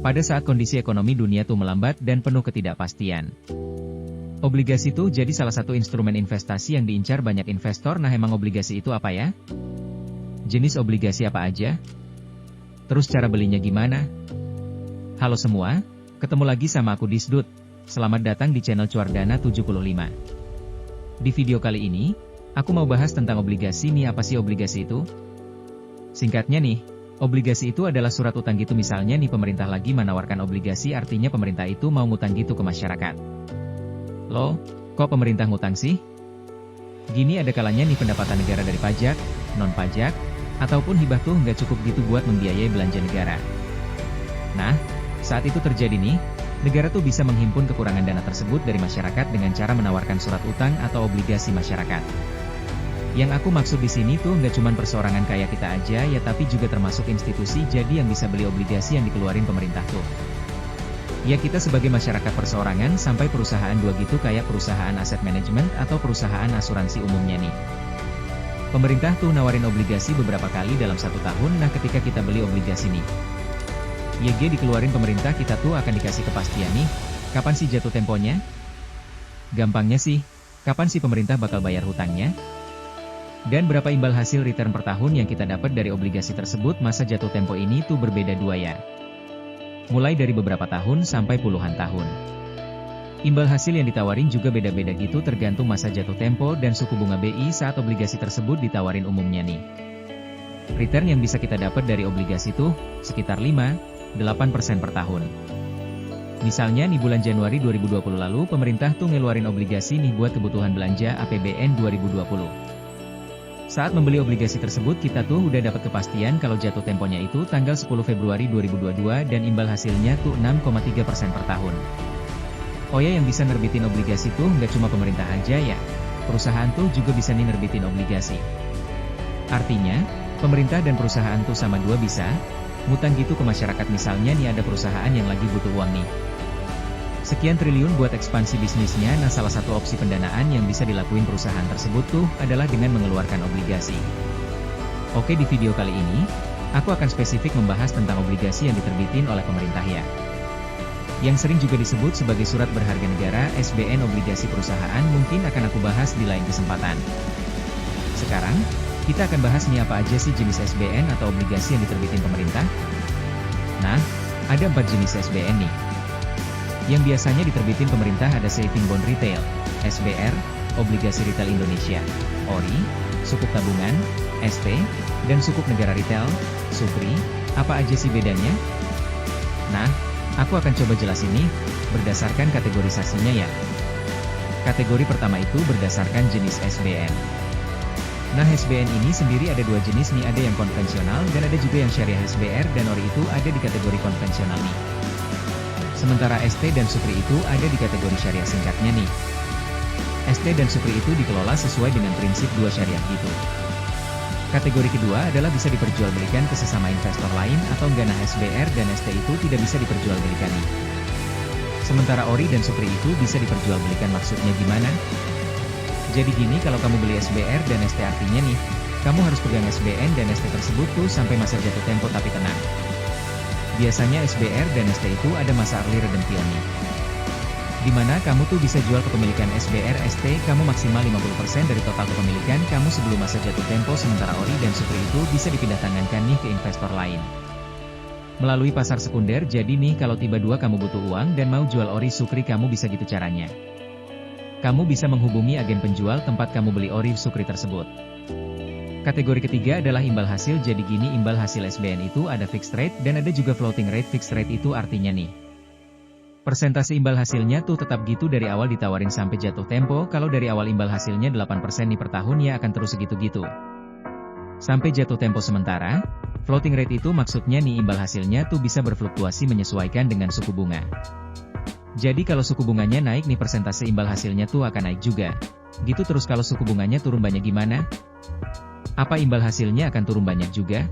Pada saat kondisi ekonomi dunia tuh melambat dan penuh ketidakpastian. Obligasi tuh jadi salah satu instrumen investasi yang diincar banyak investor. Nah, emang obligasi itu apa ya? Jenis obligasi apa aja? Terus cara belinya gimana? Halo semua, ketemu lagi sama aku Disdut. Selamat datang di channel Cuardana 75. Di video kali ini, aku mau bahas tentang obligasi nih. Apa sih obligasi itu? Singkatnya nih, obligasi itu adalah surat utang gitu. Misalnya nih, pemerintah lagi menawarkan obligasi, artinya pemerintah itu mau ngutang gitu ke masyarakat. Loh, kok pemerintah ngutang sih? Gini, ada kalanya nih pendapatan negara dari pajak, non-pajak, ataupun hibah tuh nggak cukup gitu buat membiayai belanja negara. Nah, saat itu terjadi nih, negara tuh bisa menghimpun kekurangan dana tersebut dari masyarakat dengan cara menawarkan surat utang atau obligasi masyarakat. Yang aku maksud di sini tuh nggak cuma perseorangan kayak kita aja ya, tapi juga termasuk institusi jadi yang bisa beli obligasi yang dikeluarin pemerintah tuh. Ya, kita sebagai masyarakat perseorangan sampai perusahaan dua gitu, kayak perusahaan aset manajemen atau perusahaan asuransi umumnya nih. Pemerintah tuh nawarin obligasi beberapa kali dalam 1 tahun. Nah, ketika kita beli obligasi nih, YG dikeluarin pemerintah, kita tuh akan dikasih kepastian nih, kapan sih jatuh temponya? Gampangnya sih, kapan sih pemerintah bakal bayar hutangnya? Dan berapa imbal hasil return per tahun yang kita dapat dari obligasi tersebut. Masa jatuh tempo ini tuh berbeda dua ya. Mulai dari beberapa tahun sampai puluhan tahun. Imbal hasil yang ditawarin juga beda-beda gitu tergantung masa jatuh tempo dan suku bunga BI saat obligasi tersebut ditawarin. Umumnya nih, return yang bisa kita dapat dari obligasi tuh sekitar 5-8% per tahun. Misalnya nih, bulan Januari 2020 lalu pemerintah tuh ngeluarin obligasi nih buat kebutuhan belanja APBN 2020. Saat membeli obligasi tersebut, kita tuh udah dapat kepastian kalau jatuh temponya itu tanggal 10 Februari 2022 dan imbal hasilnya tuh 6,3% per tahun. Oh ya, yang bisa nerbitin obligasi tuh nggak cuma pemerintah aja ya, perusahaan tuh juga bisa nih nerbitin obligasi. Artinya, pemerintah dan perusahaan tuh sama dua bisa ngutang gitu ke masyarakat. Misalnya nih, ada perusahaan yang lagi butuh uang nih, sekian triliun buat ekspansi bisnisnya. Nah, salah satu opsi pendanaan yang bisa dilakuin perusahaan tersebut tuh adalah dengan mengeluarkan obligasi. Oke, di video kali ini, aku akan spesifik membahas tentang obligasi yang diterbitin oleh pemerintah ya, yang sering juga disebut sebagai surat berharga negara, SBN. Obligasi perusahaan mungkin akan aku bahas di lain kesempatan. Sekarang, kita akan bahas nih apa aja sih jenis SBN atau obligasi yang diterbitin pemerintah. Nah, ada 4 jenis SBN nih yang biasanya diterbitin pemerintah. Ada Saving Bond Retail, SBR, Obligasi Retail Indonesia, ORI, Sukuk Tabungan, ST, dan Sukuk Negara Retail, SUKRI. Apa aja sih bedanya? Nah, aku akan coba jelasin nih, berdasarkan kategorisasinya ya. Kategori pertama itu berdasarkan jenis SBN. Nah, SBN ini sendiri ada 2 jenis nih, ada yang konvensional dan ada juga yang syariah. SBR dan ORI itu ada di kategori konvensional nih. Sementara ST dan SUKRI itu ada di kategori syariah. Singkatnya nih, ST dan SUKRI itu dikelola sesuai dengan prinsip 2 syariah gitu. Kategori kedua adalah bisa diperjualbelikan ke sesama investor lain atau enggak. Nah, SBR dan ST itu tidak bisa diperjualbelikan nih. Sementara ORI dan SUKRI itu bisa diperjualbelikan. Maksudnya gimana? Jadi gini, kalau kamu beli SBR dan ST, artinya nih, kamu harus pegang SBN dan ST tersebut tuh sampai masa jatuh tempo. Tapi tenang, biasanya SBR dan ST itu ada masa early redemption nih, dimana kamu tuh bisa jual kepemilikan SBR ST kamu maksimal 50% dari total kepemilikan kamu sebelum masa jatuh tempo. Sementara ORI dan SUKRI itu bisa dipindah tangankan nih ke investor lain melalui pasar sekunder. Jadi nih, kalau tiba-tiba kamu butuh uang dan mau jual ORI SUKRI, kamu bisa gitu caranya. Kamu bisa menghubungi agen penjual tempat kamu beli ORI SUKRI tersebut. Kategori ketiga adalah imbal hasil. Jadi gini, imbal hasil SBN itu ada fixed rate dan ada juga floating rate. Fixed rate itu artinya nih, persentase imbal hasilnya tuh tetap gitu dari awal ditawarin sampai jatuh tempo. Kalau dari awal imbal hasilnya 8% nih per tahun, ya akan terus segitu-gitu sampai jatuh tempo. Sementara floating rate itu maksudnya nih, imbal hasilnya tuh bisa berfluktuasi menyesuaikan dengan suku bunga. Jadi kalau suku bunganya naik nih, persentase imbal hasilnya tuh akan naik juga. Gitu terus. Kalau suku bunganya turun banyak gimana? Apa imbal hasilnya akan turun banyak juga?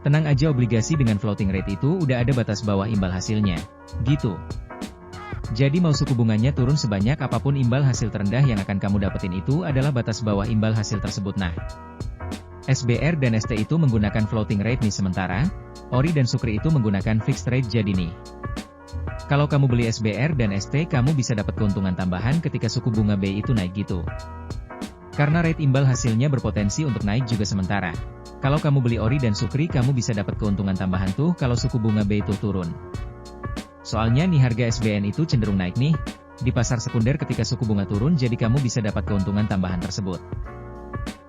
Tenang aja, obligasi dengan floating rate itu udah ada batas bawah imbal hasilnya. Gitu. Jadi mau suku bunganya turun sebanyak apapun, imbal hasil terendah yang akan kamu dapetin itu adalah batas bawah imbal hasil tersebut. Nah, SBR dan ST itu menggunakan floating rate nih sementara, ORI dan Sukri itu menggunakan fixed rate jadi nih. Kalau kamu beli SBR dan ST kamu bisa dapat keuntungan tambahan ketika suku bunga BI itu naik gitu. Karena rate imbal hasilnya berpotensi untuk naik juga sementara. Kalau kamu beli ORI dan Sukri kamu bisa dapat keuntungan tambahan tuh kalau suku bunga BI itu turun. Soalnya nih harga SBN itu cenderung naik nih, di pasar sekunder ketika suku bunga turun jadi kamu bisa dapat keuntungan tambahan tersebut.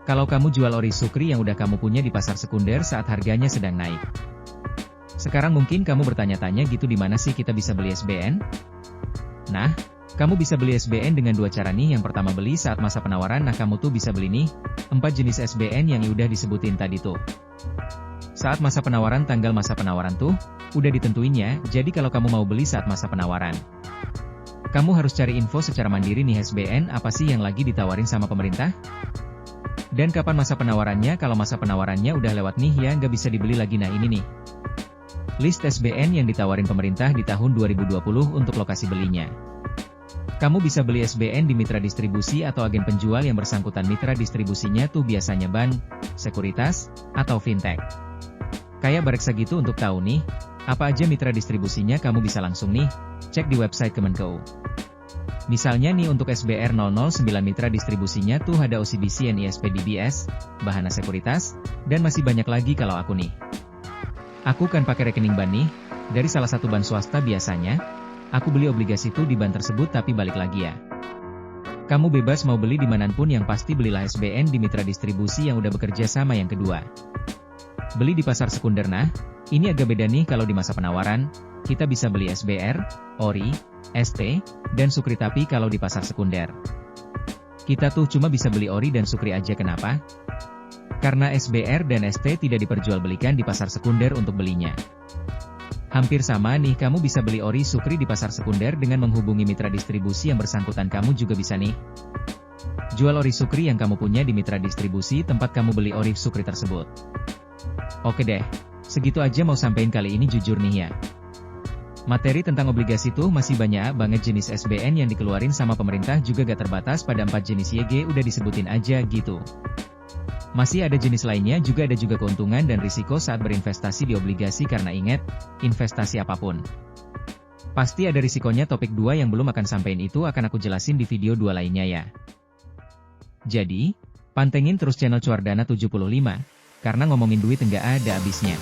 Kalau kamu jual ORI Sukri yang udah kamu punya di pasar sekunder saat harganya sedang naik. Sekarang mungkin kamu bertanya-tanya gitu di mana sih kita bisa beli SBN? Nah, kamu bisa beli SBN dengan dua cara nih. Yang pertama beli saat masa penawaran. Nah kamu tuh bisa beli nih, 4 jenis SBN yang udah disebutin tadi tuh. Saat masa penawaran tanggal masa penawaran tuh, udah ditentuin ya, jadi kalau kamu mau beli saat masa penawaran. Kamu harus cari info secara mandiri nih SBN apa sih yang lagi ditawarin sama pemerintah? Dan kapan masa penawarannya? Kalau masa penawarannya udah lewat nih ya nggak bisa dibeli lagi. Nah ini nih. List SBN yang ditawarin pemerintah di tahun 2020 untuk lokasi belinya. Kamu bisa beli SBN di mitra distribusi atau agen penjual yang bersangkutan. Mitra distribusinya tuh biasanya bank, sekuritas, atau fintech. Kayak Bareksa gitu. Untuk tahu nih, apa aja mitra distribusinya kamu bisa langsung nih, cek di website Kemenkeu. Misalnya nih untuk SBR 009 mitra distribusinya tuh ada OCBC, NISP, DBS, Bahana Sekuritas, dan masih banyak lagi. Kalau aku nih, aku kan pakai rekening bank nih, dari salah satu bank swasta biasanya. Aku beli obligasi tuh di bank tersebut tapi balik lagi ya. Kamu bebas mau beli dimanapun yang pasti belilah SBN di mitra distribusi yang udah bekerja sama. Yang kedua, beli di pasar sekunder. Nah, ini agak beda nih. Kalau di masa penawaran, kita bisa beli SBR, ORI, ST, dan Sukri. Tapi kalau di pasar sekunder, kita tuh cuma bisa beli ORI dan Sukri aja. Kenapa? Karena SBR dan ST tidak diperjualbelikan di pasar sekunder untuk belinya. Hampir sama nih, kamu bisa beli ORI Sukri di pasar sekunder dengan menghubungi mitra distribusi yang bersangkutan. Kamu juga bisa nih jual ORI Sukri yang kamu punya di mitra distribusi tempat kamu beli ORI Sukri tersebut. Oke deh, segitu aja mau sampein kali ini. Jujur nih ya, materi tentang obligasi tuh masih banyak banget. Jenis SBN yang dikeluarin sama pemerintah juga gak terbatas pada 4 jenis YG, udah disebutin aja gitu. Masih ada jenis lainnya juga. Ada juga keuntungan dan risiko saat berinvestasi di obligasi. Karena ingat, investasi apapun pasti ada risikonya. Topik 2 yang belum akan sampein itu akan aku jelasin di video 2 lainnya ya. Jadi, pantengin terus channel Cuardana 75, karena ngomongin duit enggak ada habisnya.